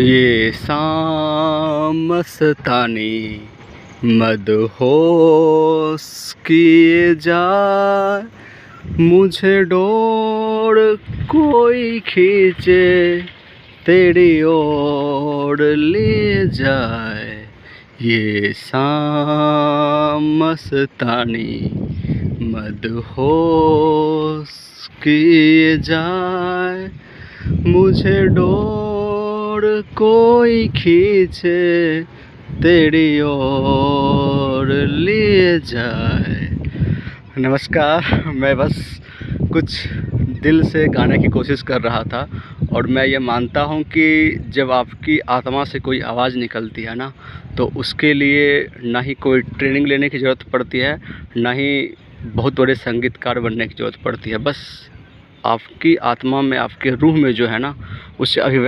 ये शाम मस्तानी मदहोश किए जाए, मुझे डोर कोई खींचे तेरी ओर ले जाए। ये शाम मस्तानी मदहोश किए जाए, मुझे डोर कोई खींचे तेरी ओर ले जाए। नमस्कार, मैं बस कुछ दिल से गाने की कोशिश कर रहा था और मैं ये मानता हूँ कि जब आपकी आत्मा से कोई आवाज़ निकलती है ना, तो उसके लिए ना ही कोई ट्रेनिंग लेने की ज़रूरत पड़ती है, ना ही बहुत बड़े संगीतकार बनने की ज़रूरत पड़ती है। बस आपकी आत्मा में, आपके रूह में जो है ना, उससे अभिव्यक्त